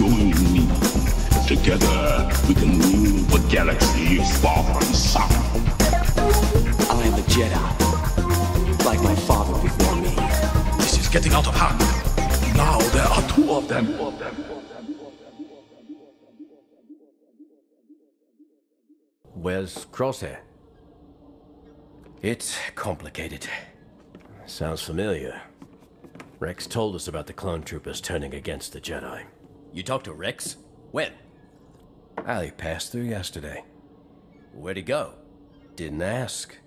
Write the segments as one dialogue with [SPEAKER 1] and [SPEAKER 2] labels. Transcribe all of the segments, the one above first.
[SPEAKER 1] join me. Together we can rule the galaxy far from the sun.
[SPEAKER 2] I am a Jedi, like my father before me.
[SPEAKER 1] This is getting out of hand. Now there are two of them.
[SPEAKER 3] Where's Crosshair? It's complicated. Sounds familiar. Rex told us about the clone troopers turning against the Jedi.
[SPEAKER 4] You talked to Rex? When?
[SPEAKER 3] Ali passed through yesterday.
[SPEAKER 4] Where'd he go?
[SPEAKER 3] Didn't ask.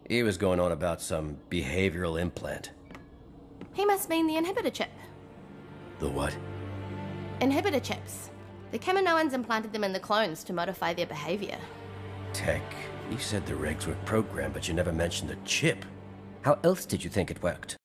[SPEAKER 3] He was going on about some behavioral implant.
[SPEAKER 5] He must mean the inhibitor chip.
[SPEAKER 3] The what?
[SPEAKER 5] Inhibitor chips. The Kaminoans implanted them in the clones to modify their behavior.
[SPEAKER 3] Tech. You said the regs were programmed, but you never mentioned the chip. How else did you think it worked?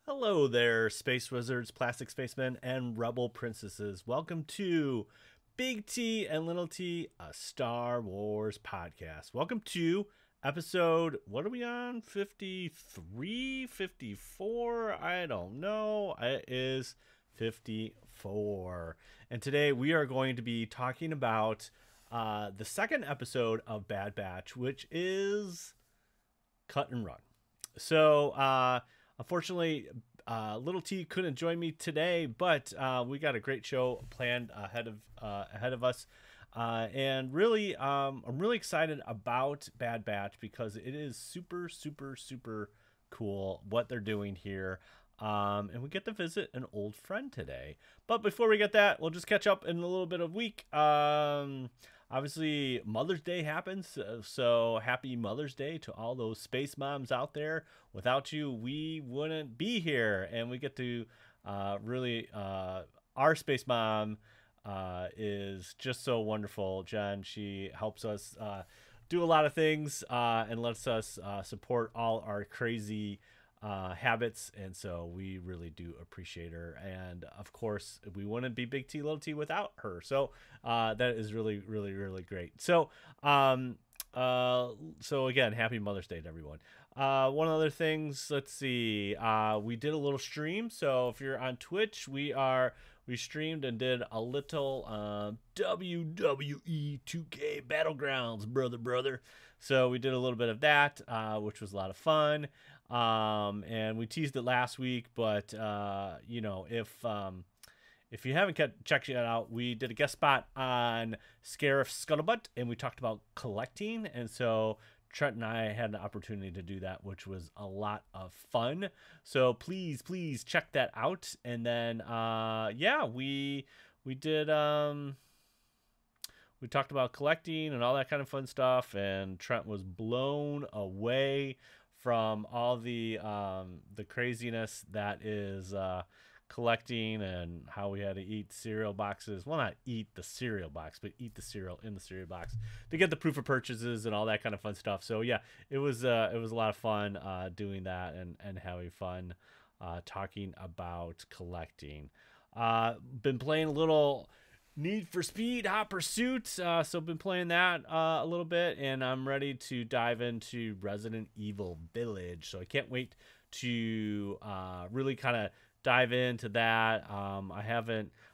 [SPEAKER 6] Hello there, Space Wizards, Plastic Spacemen, and Rebel Princesses. Welcome to Big T and Little T, a Star Wars podcast. Welcome to episode, what are we on? 53? 54? I don't know. It is 54. And today we are going to be talking about the second episode of Bad Batch, which is Cut and Run. So, unfortunately, Little T couldn't join me today, but we got a great show planned ahead of us, and really, I'm really excited about Bad Batch because it is super, super, super cool what they're doing here, and we get to visit an old friend today. But before we get that, we'll just catch up in a little bit of week. Obviously, Mother's Day happens, so happy Mother's Day to all those space moms out there. Without you, we wouldn't be here, and we get to really, our space mom is just so wonderful. Jen, she helps us do a lot of things and lets us support all our crazy habits, and so we really do appreciate her. And of course, we wouldn't be Big T Little T without her, so that is really, really, really great. So so again, happy Mother's Day to everyone. One other things, let's see, we did a little stream, so if you're on Twitch, we streamed and did a little WWE 2K Battlegrounds, brother. So we did a little bit of that, which was a lot of fun. And we teased it last week, but you know, if you haven't checked it out, we did a guest spot on Scarif Scuttlebutt, and we talked about collecting, and so Trent and I had an opportunity to do that, which was a lot of fun. So please check that out. And then yeah, we did we talked about collecting and all that kind of fun stuff, and Trent was blown away from all the craziness that is collecting, and how we had to eat cereal boxes. Well, not eat the cereal box, but eat the cereal in the cereal box to get the proof of purchases and all that kind of fun stuff. So yeah, it was a lot of fun doing that and having fun talking about collecting. Been playing a little Need for Speed Hot Pursuit, so been playing that a little bit, and I'm ready to dive into Resident Evil Village, so I can't wait to really kind of dive into that. I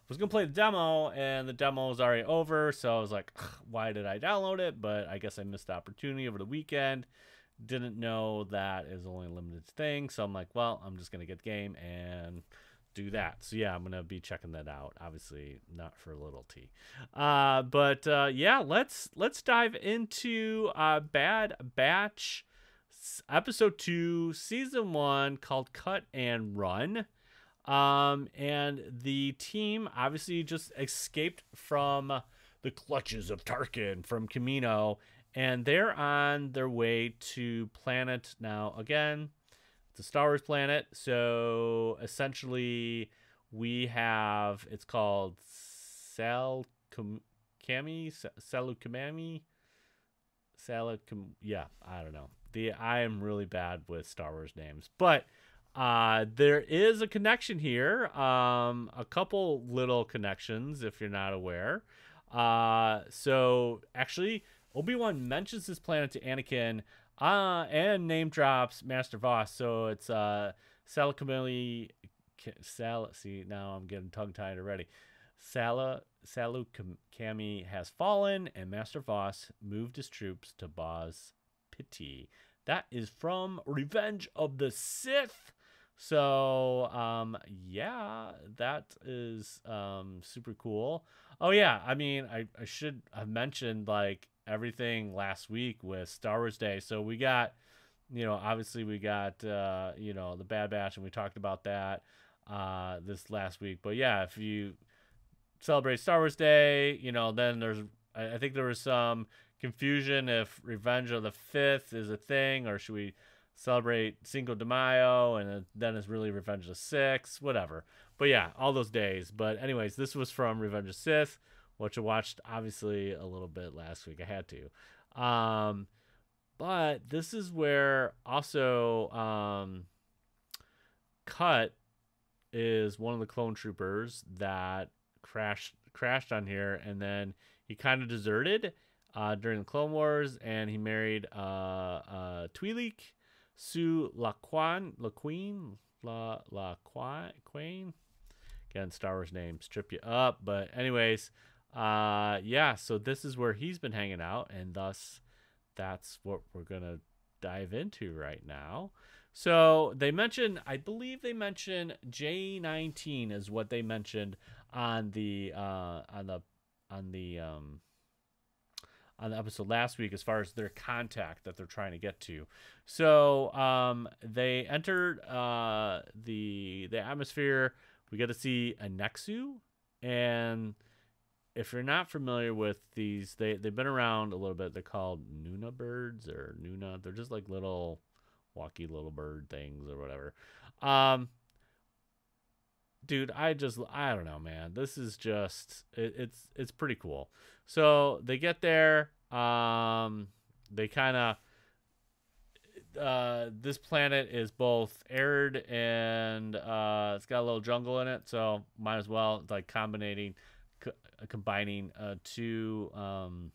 [SPEAKER 6] was gonna play the demo, and the demo is already over, so I was like, why did I download it? But I guess I missed the opportunity over the weekend. Didn't know that is only a limited thing, so I'm like, well, I'm just gonna get the game and do that. So yeah, I'm gonna be checking that out. Obviously not for Little T, but yeah, let's dive into Bad Batch episode 2 season 1, called Cut and Run. And the team obviously just escaped from the clutches of Tarkin from Kamino, and they're on their way to planet, now again, it's a Star Wars planet. So essentially we have, it's called Salukamami, yeah, I don't know. I am really bad with Star Wars names, but there is a connection here, a couple little connections if you're not aware. So actually, Obi-Wan mentions this planet to Anakin, and name drops Master Voss. So it's Salakimili. See, now I'm getting tongue-tied already. Salukami has fallen, and Master Voss moved his troops to Boz Pity. That is from Revenge of the Sith. So, yeah, that is super cool. Oh, yeah, I mean, I should have mentioned, like, everything last week with Star Wars Day. So we got, obviously we got, the Bad Batch, and we talked about that this last week. But, yeah, if you celebrate Star Wars Day, then I think there was some confusion if Revenge of the 5th is a thing, or should we celebrate Cinco de Mayo and then it's really Revenge of the 6th, whatever. But yeah, all those days. But anyways, this was from Revenge of the Sith, which I watched obviously a little bit last week. I had to. But this is where also Cut is one of the clone troopers that crashed on here, and then he kind of deserted during the Clone Wars, and he married Twi'lek Sue Laquain. Again, Star Wars names trip you up, but anyways, yeah. So this is where he's been hanging out, and thus that's what we're gonna dive into right now. So they mentioned, I believe they mentioned J19 is what they mentioned on the episode last week, as far as their contact that they're trying to get to. So they entered the atmosphere. We get to see a Nexu, and if you're not familiar with these, they've been around a little bit. They're called Nuna birds or Nuna. They're just like little walkie little bird things or whatever. Dude, I don't know, man. This is just it's pretty cool. So they get there. They kind of this planet is both arid and it's got a little jungle in it, so might as well. It's like combining two kind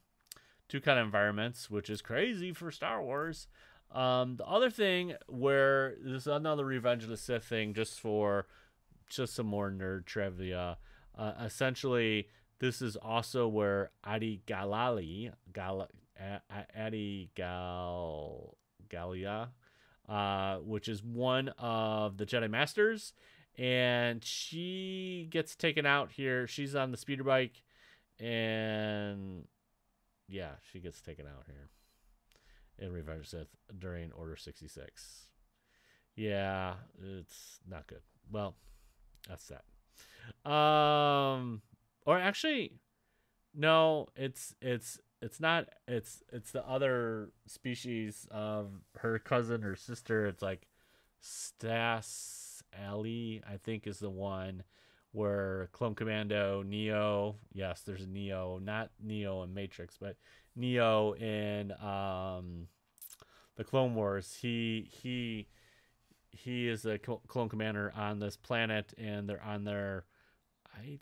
[SPEAKER 6] of environments, which is crazy for Star Wars. The other thing where this is another Revenge of the Sith thing, just some more nerd trivia. Essentially, this is also where Adi Galia, which is one of the Jedi Masters, and she gets taken out here. She's on the speeder bike, and yeah, she gets taken out here in Revenge of the Sith during Order 66. Yeah, it's not good. Well, that's that. Or actually, no, it's not. It's the other species of her cousin or sister. It's like Stas Ali, I think, is the one where Clone Commando Neo. Yes, there's a Neo, not Neo in Matrix, but Neo in the Clone Wars. He is a clone commander on this planet, and they're on their, I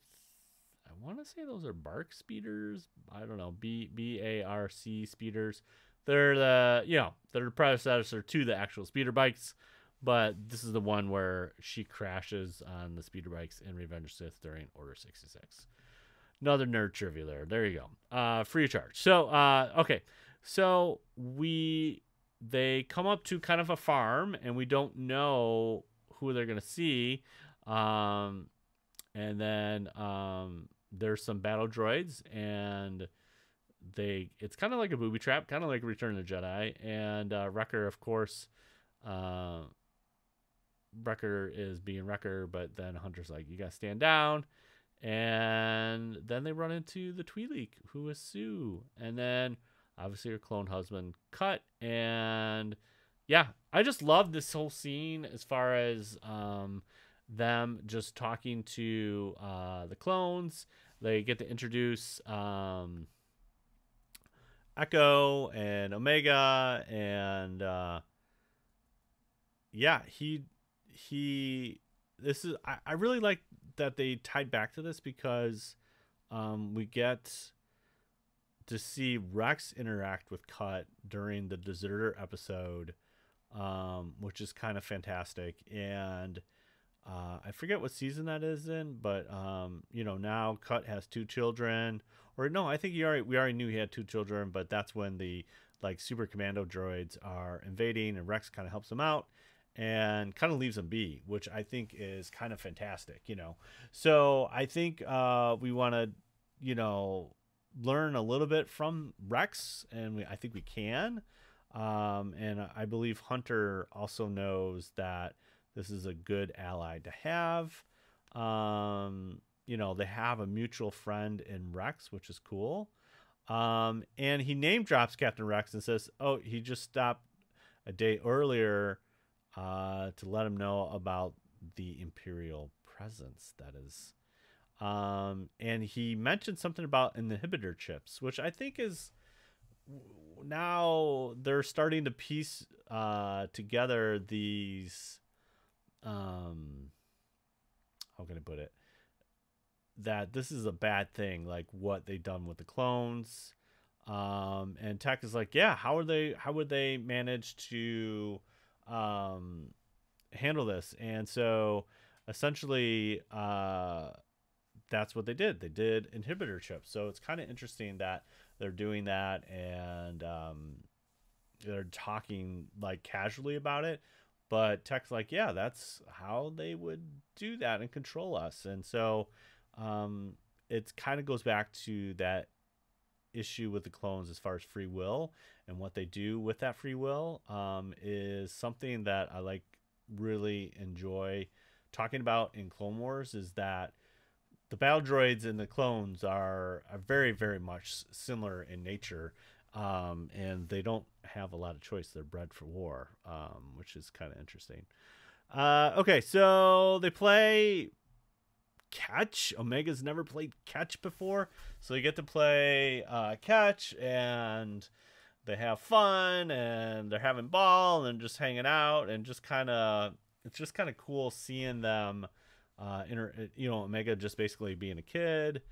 [SPEAKER 6] want to say those are BARC speeders. I don't know, BARC speeders. They're they're the predecessor to the actual speeder bikes, but this is the one where she crashes on the speeder bikes in Revenge of the Sith during Order 66. Another nerd trivia there. There you go. Free of charge. So, okay. So they come up to kind of a farm, and we don't know who they're going to see. And then there's some battle droids, and it's kind of like a booby trap, kind of like Return of the Jedi. And Wrecker, of course, Wrecker is being Wrecker, but then Hunter's like, you got to stand down. And then they run into the Twi'lek, who is Sue. And then obviously her clone husband Cut. And yeah, I just love this whole scene as far as them just talking to the clones. They get to introduce Echo and Omega, and yeah, I really like that they tied back to this, because we get to see Rex interact with Cut during the Deserter episode, which is kind of fantastic. And I forget what season that is in, but now Cut has 2 children, or no, I think we already knew he had 2 children, but that's when the like super commando droids are invading, and Rex kind of helps them out and kind of leaves them be, which I think is kind of fantastic, So I think we want to, learn a little bit from Rex, and I think we can. And I believe Hunter also knows that this is a good ally to have. They have a mutual friend in Rex, which is cool. And he name drops Captain Rex and says, oh, he just stopped a day earlier to let him know about the Imperial presence, that is. And he mentioned something about inhibitor chips, which I think is, now they're starting to piece together these, how can I put it, that this is a bad thing, like what they done with the clones. And Tech is like, yeah, how would they manage to handle this? And so essentially that's what they did. They did inhibitor chips. So it's kind of interesting that they're doing that, and they're talking like casually about it, but Tech's like, yeah, that's how they would do that and control us. And so it kind of goes back to that issue with the clones as far as free will, and what they do with that free will is something that I really enjoy talking about in Clone Wars, is that the battle droids and the clones are very, very much similar in nature, and they don't have a lot of choice. They're bred for war, which is kind of interesting. Okay, so they play catch. Omega's never played catch before, so they get to play catch, and they have fun, and they're having ball and just hanging out, and it's just kind of cool seeing them. Omega just basically being a kid.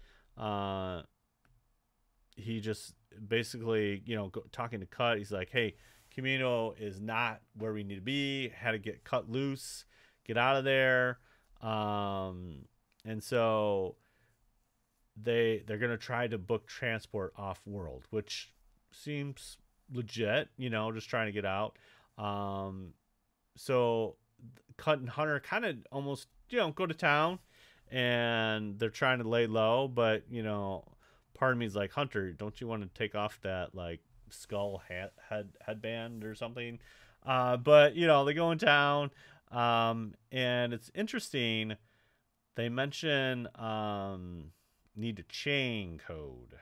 [SPEAKER 6] He just basically, talking to Cut. He's like, hey, Camino is not where we need to be. Had to get cut loose, get out of there. And so they're going to try to book transport off world, which seems legit, just trying to get out. So Cut and Hunter kind of almost, go to town, and they're trying to lay low, but part of me is like, Hunter, don't you want to take off that like skull headband or something? But they go in town, and it's interesting. They mention need a chain code.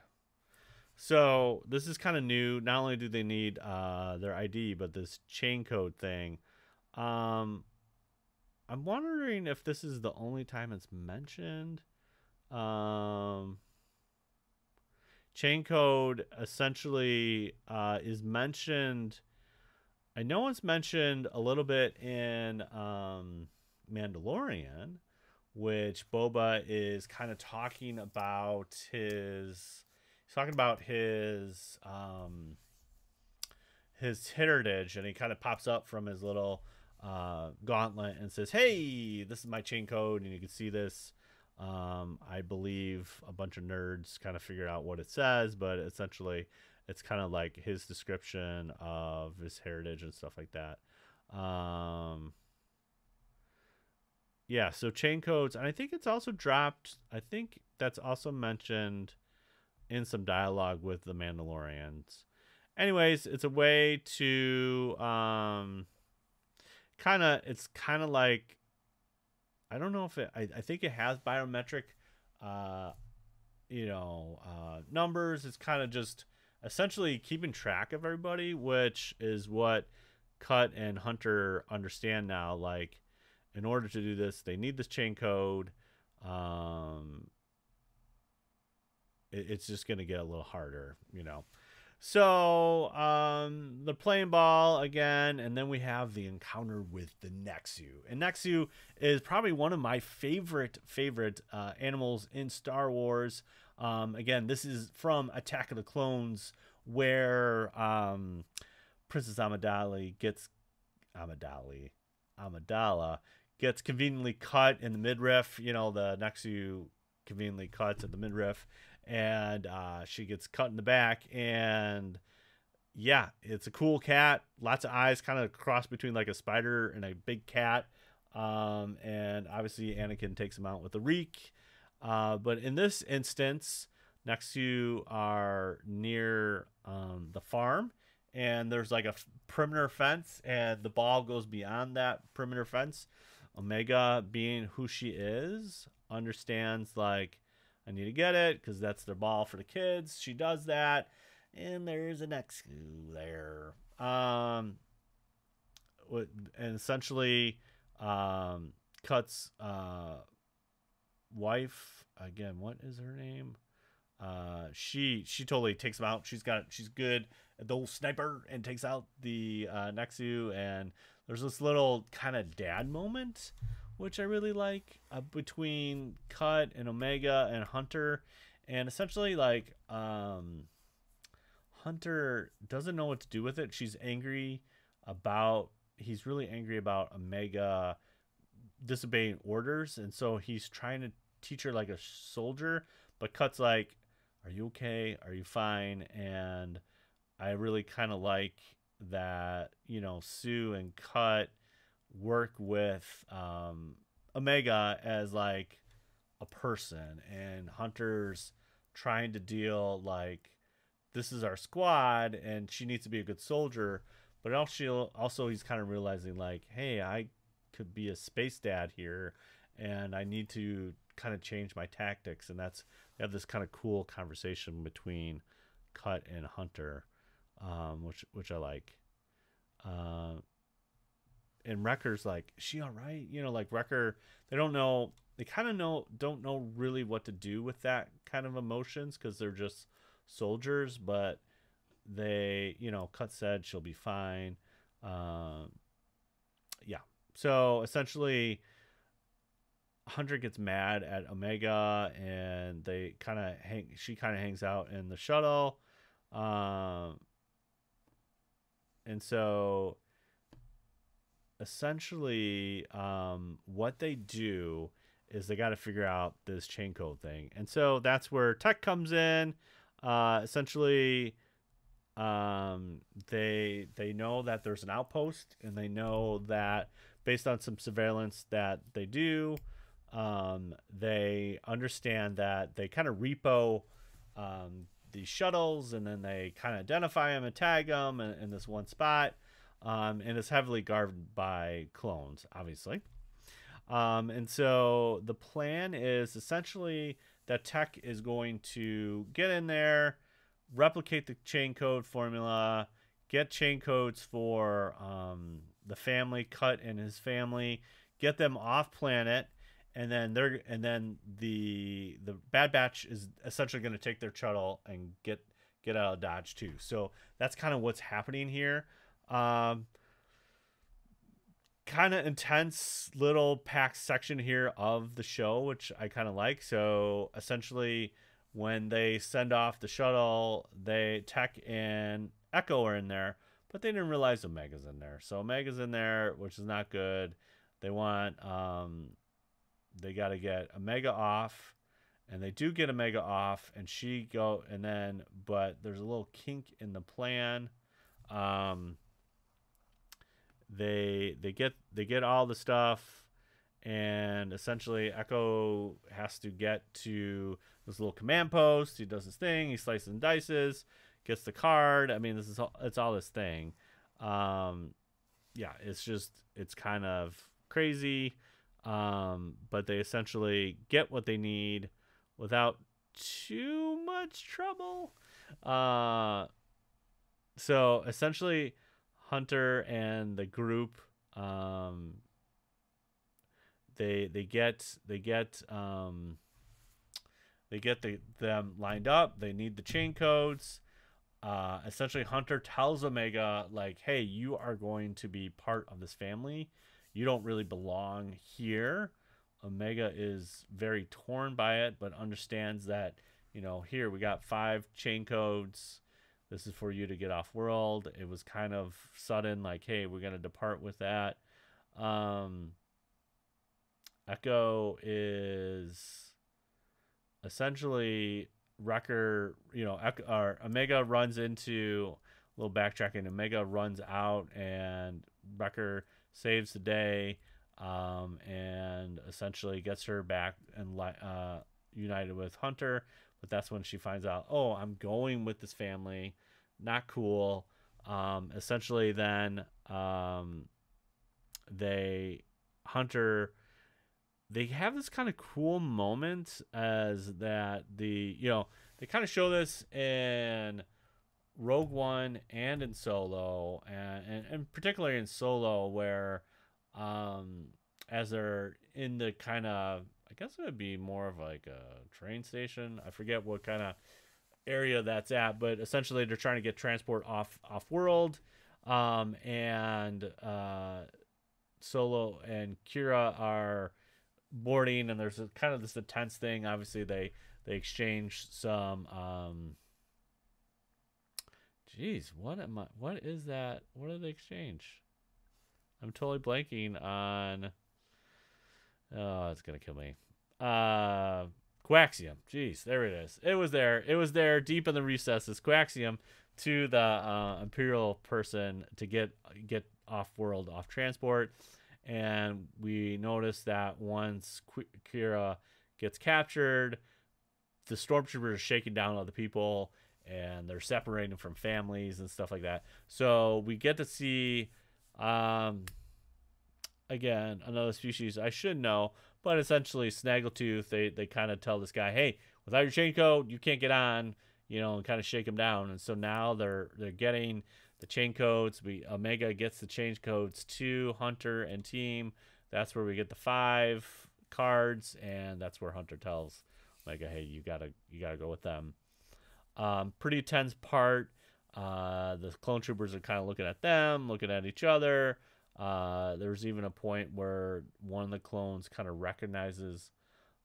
[SPEAKER 6] So this is kind of new. Not only do they need their ID, but this chain code thing. I'm wondering if this is the only time it's mentioned. Chain code essentially is mentioned. I know it's mentioned a little bit in Mandalorian, which Boba is kind of talking about his heritage, and he kind of pops up from his little gauntlet and says, hey, this is my chain code, and you can see this. I believe a bunch of nerds kind of figured out what it says, but essentially it's kind of like his description of his heritage and stuff like that. Yeah, so chain codes, and I think it's also dropped. I think that's also mentioned in some dialogue with the Mandalorians. Anyways, it's a way to it's kind of like, I don't know if I think it has biometric numbers. It's kind of just essentially keeping track of everybody, which is what Cut and Hunter understand now. Like, in order to do this, they need this chain code. It's just going to get a little harder, So they're playing ball again, and then we have the encounter with the Nexu. And Nexu is probably one of my favorite animals in Star Wars. Again, this is from Attack of the Clones, where Princess Amidala gets conveniently cut in the midriff. You know, the Nexu conveniently cuts at the midriff, and she gets cut in the back. And yeah, it's a cool cat, lots of eyes, kind of cross between like a spider and a big cat. And obviously Anakin takes him out with a reek. But in this instance, Nexu are near the farm, and there's like a perimeter fence, and the ball goes beyond that perimeter fence. Omega, being who she is, understands like, I need to get it because that's their ball for the kids. She does that, and there's an Nexu there. And essentially cuts wife, again, what is her name? She totally takes him out. She's good at the old sniper and takes out the Nexu. And there's this little kind of dad moment, which I really like, between Cut and Omega and Hunter. And essentially, like, Hunter doesn't know what to do with it. He's really angry about Omega disobeying orders, and so he's trying to teach her like a soldier. But Cut's like, are you okay? Are you fine? And I really kind of like that, you know, Sue and Cut work with Omega as like a person, and Hunter's trying to deal like, this is our squad and she needs to be a good soldier. But also he's kind of realizing like, hey, I could be a space dad here, and I need to kind of change my tactics. And they have this kind of cool conversation between Cut and Hunter, which I like. And Wrecker's like, is she all right? You know, like Wrecker, don't know really what to do with that kind of emotions, because they're just soldiers. But they, you know, Cut said she'll be fine. Yeah. So essentially, Hunter gets mad at Omega, and she kind of hangs out in the shuttle. And so essentially, what they do is they got to figure out this chain code thing. And so that's where Tech comes in. Essentially, they know that there's an outpost, and they know that based on some surveillance that they do, they understand that they kind of repo these shuttles, and then they kind of identify them and tag them in this one spot. And it's heavily guarded by clones, obviously. And so the plan is essentially that Tech is going to get in there, replicate the chain code formula, get chain codes for the family, Cut and his family, get them off planet, and then the Bad Batch is essentially going to take their shuttle and get out of Dodge too. So that's kind of what's happening here. Kind of intense little packed section here of the show, which I kind of like. So essentially, when they send off the shuttle, Tech and Echo are in there, but they didn't realize Omega's in there. So Omega's in there, which is not good. They want they got to get Omega off, and they do get Omega off, and but there's a little kink in the plan. They get all the stuff, and essentially Echo has to get to this little command post. He does his thing. He slices and dices, gets the card. I mean, it's all this thing. Yeah, it's kind of crazy. But they essentially get what they need without too much trouble. So essentially, Hunter and the group, they get them lined up. They need the chain codes. essentially Hunter tells Omega, like, hey, you are going to be part of this family. You don't really belong here. Omega is very torn by it, but understands that, here we got 5 chain codes. This is for you to get off world. It was kind of sudden, like, hey, we're going to depart with that. Echo is essentially Wrecker, or Omega runs into a little backtracking. Omega runs out and Wrecker saves the day, and essentially gets her back and united with Hunter. But that's when she finds out, oh, I'm going with this family. Not cool. Essentially, then they have this kind of cool moment as that they kind of show this in Rogue One and in Solo, and particularly in Solo, where as they're in the kind of, I guess it would be more of like a train station. I forget what kind of area that's at, but essentially they're trying to get transport off world, and Solo and Kira are boarding, and there's kind of this intense thing. Obviously they exchange some what is that? What do they exchange? I'm totally blanking on. Oh, it's gonna kill me. Coaxium. Jeez, there it is. It was there deep in the recesses. Coaxium to the Imperial person to get off world, off transport. And we notice that once Kira gets captured, the stormtroopers are shaking down other people, and they're separating from families and stuff like that. So we get to see, again, another species I should know, but essentially Snaggletooth. They kind of tell this guy, hey, without your chain code, you can't get on, and kind of shake him down. And so now they're getting the chain codes. Omega gets the chain codes to Hunter and team. That's where we get the 5 cards, and that's where Hunter tells Omega, hey, you gotta go with them. Pretty tense part. The clone troopers are kind of looking at them, looking at each other. There's even a point where one of the clones kind of recognizes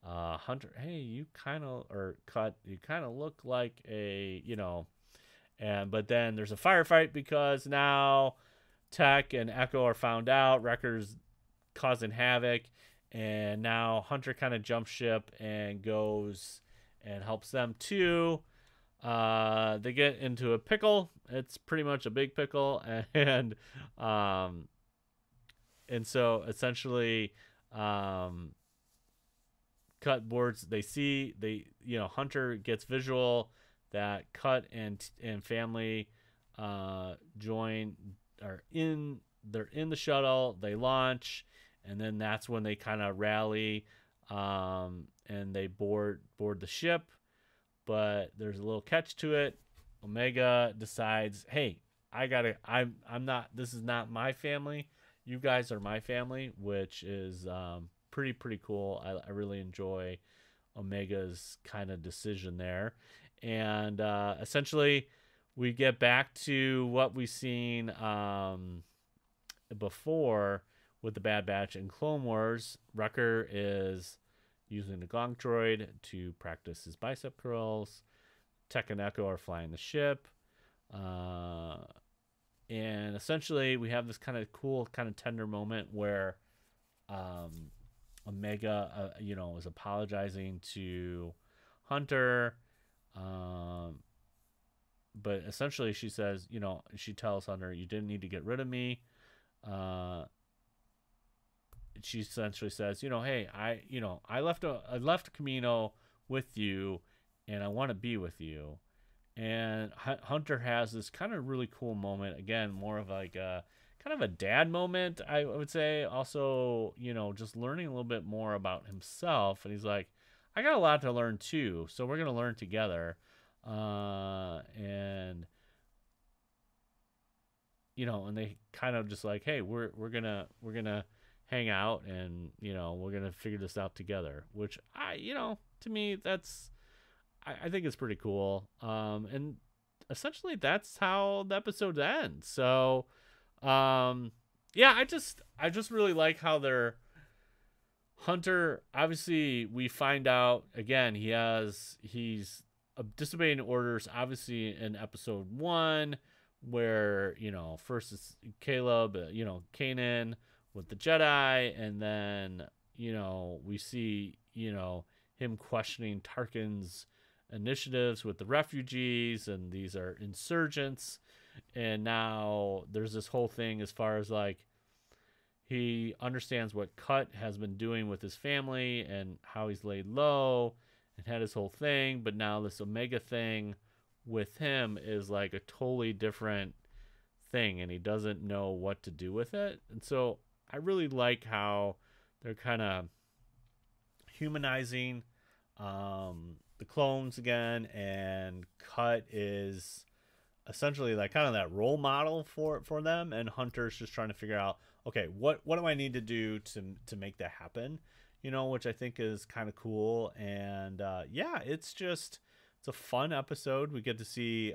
[SPEAKER 6] Hunter. Hey, you kind of look like a, but then there's a firefight because now Tech and Echo are found out. Wrecker's causing havoc, and now Hunter kind of jumps ship and goes and helps them too. They get into a pickle. It's pretty much a big pickle, and so essentially, Cut boards. Hunter gets visual that Cut and family join. They're in the shuttle. They launch, and then that's when they kind of rally, and they board the ship. But there's a little catch to it. Omega decides, hey, I'm not. This is not my family. You guys are my family, which is pretty cool. I really enjoy Omega's kind of decision there. And essentially, we get back to what we've seen before with the Bad Batch and Clone Wars. Wrecker is using the Gong Droid to practice his bicep curls. Tech and Echo are flying the ship. And essentially, we have this kind of cool, kind of tender moment where Omega, is apologizing to Hunter. But essentially, she says, she tells Hunter, you didn't need to get rid of me. She essentially says, hey, I left Camino with you, and I want to be with you. And Hunter has this kind of really cool moment. Again, more of like a kind of a dad moment, I would say. Also, just learning a little bit more about himself. And he's like, I got a lot to learn too, so we're going to learn together. And they kind of just like, hey, we're gonna hang out, and we're gonna figure this out together. Which to me, I think it's pretty cool. And essentially that's how the episode ends. So, yeah, I just really like how they're Hunter. Obviously, we find out again he's disobeying orders. Obviously, in episode 1, where first it's Caleb, Kanan with the Jedi, and then we see him questioning Tarkin's initiatives with the refugees, and these are insurgents. And now there's this whole thing as far as like he understands what Cut has been doing with his family and how he's laid low and had his whole thing, but now this Omega thing with him is like a totally different thing, and he doesn't know what to do with it. And so I really like how they're kind of humanizing the clones again, and Cut is essentially like kind of that role model for them, and Hunter's just trying to figure out, okay, what do I need to do to make that happen, which I think is kind of cool. And yeah, it's a fun episode. We get to see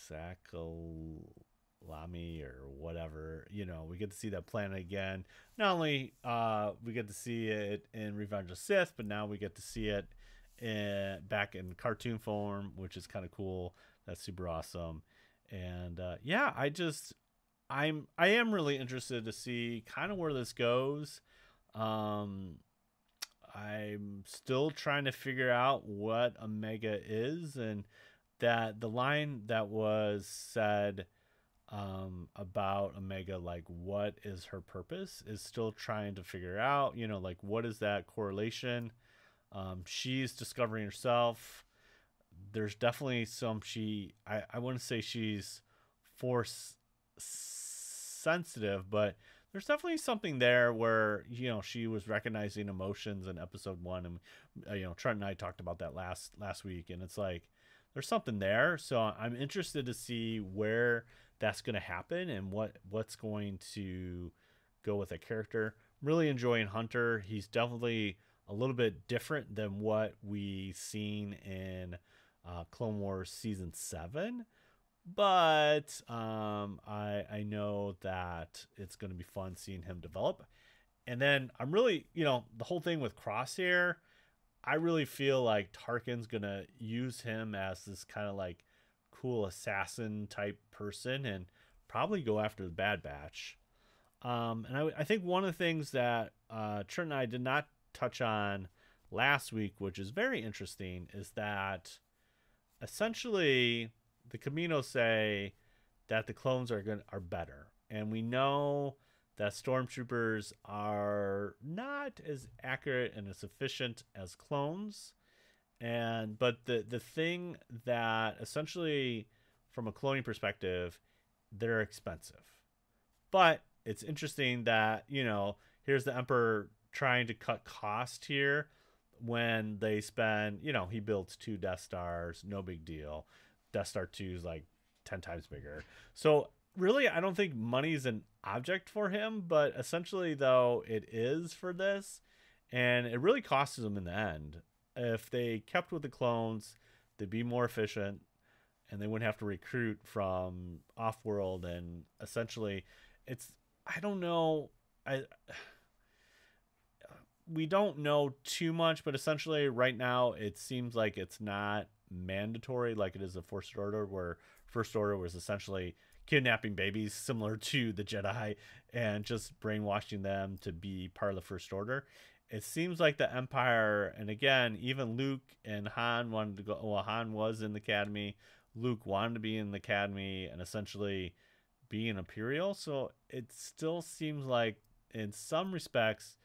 [SPEAKER 6] Sakalami or whatever, we get to see that planet again. Not only we get to see it in Revenge of Sith, but now we get to see it back in cartoon form, which is kind of cool. That's super awesome. And yeah, I am really interested to see kind of where this goes. I'm still trying to figure out what Omega is, and that the line that was said about Omega, like what is her purpose, is still trying to figure out, like what is that correlation. She's discovering herself. There's definitely I wouldn't say she's force sensitive, but there's definitely something there where she was recognizing emotions in episode 1, and Trent and I talked about that last week, and it's like there's something there. So I'm interested to see where that's going to happen and what's going to go with a character. I'm really enjoying Hunter. He's definitely a little bit different than what we seen in Clone Wars season 7, but I know that it's going to be fun seeing him develop. And then I'm really, the whole thing with Crosshair, I really feel like Tarkin's going to use him as this kind of like cool assassin type person and probably go after the Bad Batch. And I think one of the things that Trent and I did not touch on last week, which is very interesting, is that essentially the Caminos say that the clones are better, and we know that stormtroopers are not as accurate and as efficient as clones. But the thing that essentially from a cloning perspective, they're expensive. But it's interesting that here's the Emperor trying to cut cost here when they spend, he builds 2 Death Stars, no big deal. Death Star 2 is like 10 times bigger. So really, I don't think money's an object for him, but essentially though it is for this, and it really costs them in the end. If they kept with the clones, they'd be more efficient, and they wouldn't have to recruit from off-world. And essentially I don't know, we don't know too much, but essentially right now it seems like it's not mandatory like it is a First Order, where First Order was essentially kidnapping babies similar to the Jedi and just brainwashing them to be part of the First Order. It seems like the Empire, and again, even Luke and Han wanted to go. Well, Han was in the Academy. Luke wanted to be in the Academy and essentially be an Imperial. So it still seems like in some respects,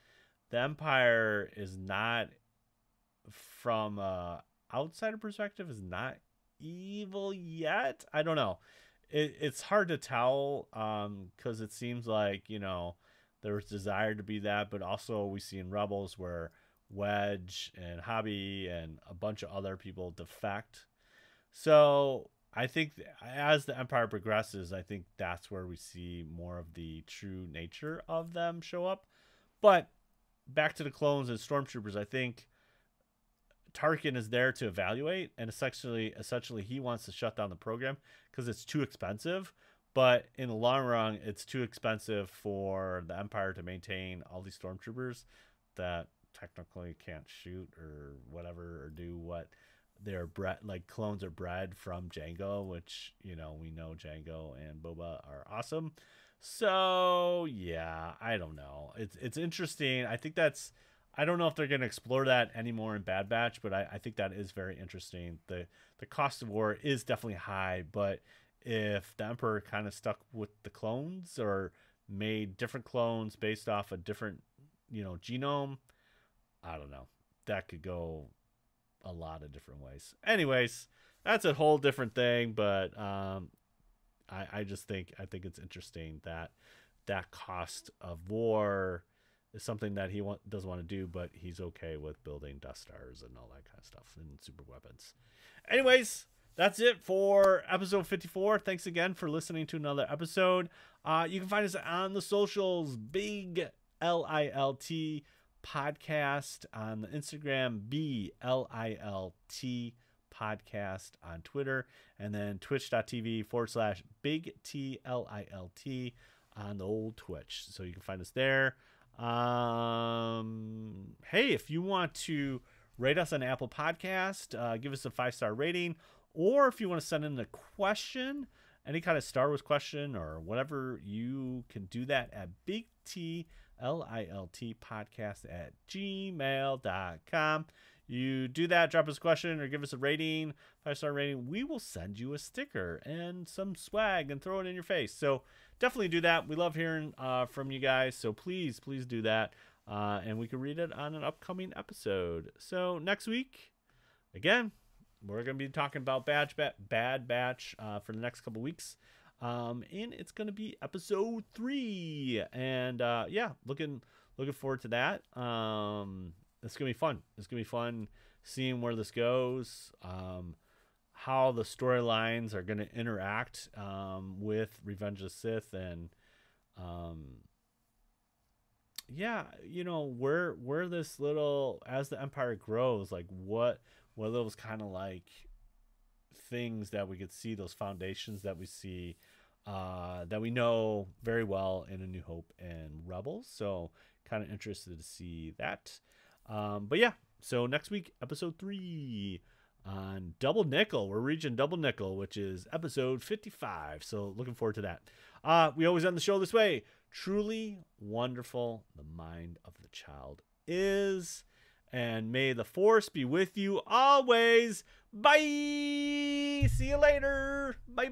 [SPEAKER 6] the Empire is not, from a outsider perspective, is not evil yet. I don't know. It's hard to tell because it seems like, there was desire to be that, but also we see in Rebels where Wedge and Hobby and a bunch of other people defect. So I think as the Empire progresses, I think that's where we see more of the true nature of them show up. But back to the clones and stormtroopers, I think Tarkin is there to evaluate, and essentially he wants to shut down the program because it's too expensive. But in the long run, it's too expensive for the Empire to maintain all these stormtroopers that technically can't shoot or whatever, or do what they're bred, like clones are bred from Jango, which, you know, we know Jango and Boba are awesome. So yeah, I don't know. It's interesting. I don't know if they're going to explore that anymore in Bad Batch, but I think that is very interesting. The cost of war is definitely high, but if the Emperor kind of stuck with the clones or made different clones based off a different, you know, genome, I don't know. That could go a lot of different ways. Anyways, that's a whole different thing, but I just think it's interesting that cost of war is something that he doesn't want to do, but he's okay with building Death Stars and all that kind of stuff and super weapons. Anyways, that's it for episode 54. Thanks again for listening to another episode. You can find us on the socials, Big LILT Podcast on the Instagram, BLILT Podcast on Twitter, and then twitch.tv/Big TLILT on the old Twitch. So you can find us there. Hey, if you want to rate us on Apple Podcast, give us a 5-star rating, or if you want to send in a question, any kind of Star Wars question or whatever, you can do that at bigtliltpodcast@gmail.com. You do that, drop us a question or give us a rating, 5-star rating, we will send you a sticker and some swag and throw it in your face. So definitely do that. We love hearing from you guys. So please do that. And we can read it on an upcoming episode. So next week, again, we're going to be talking about Bad Batch for the next couple weeks. And it's going to be episode 3. And yeah, looking forward to that. It's going to be fun. It's going to be fun seeing where this goes, how the storylines are going to interact with Revenge of the Sith, and yeah, you know, where this little, as the Empire grows, like what those kind of like things that we could see, those foundations that we see, that we know very well in A New Hope and Rebels. So kind of interested to see that. But yeah, so next week, episode 3 on Double Nickel. We're reaching Double Nickel, which is episode 55. So looking forward to that. We always end the show this way. Truly wonderful the mind of the child is. And may the Force be with you always. Bye. See you later. Bye.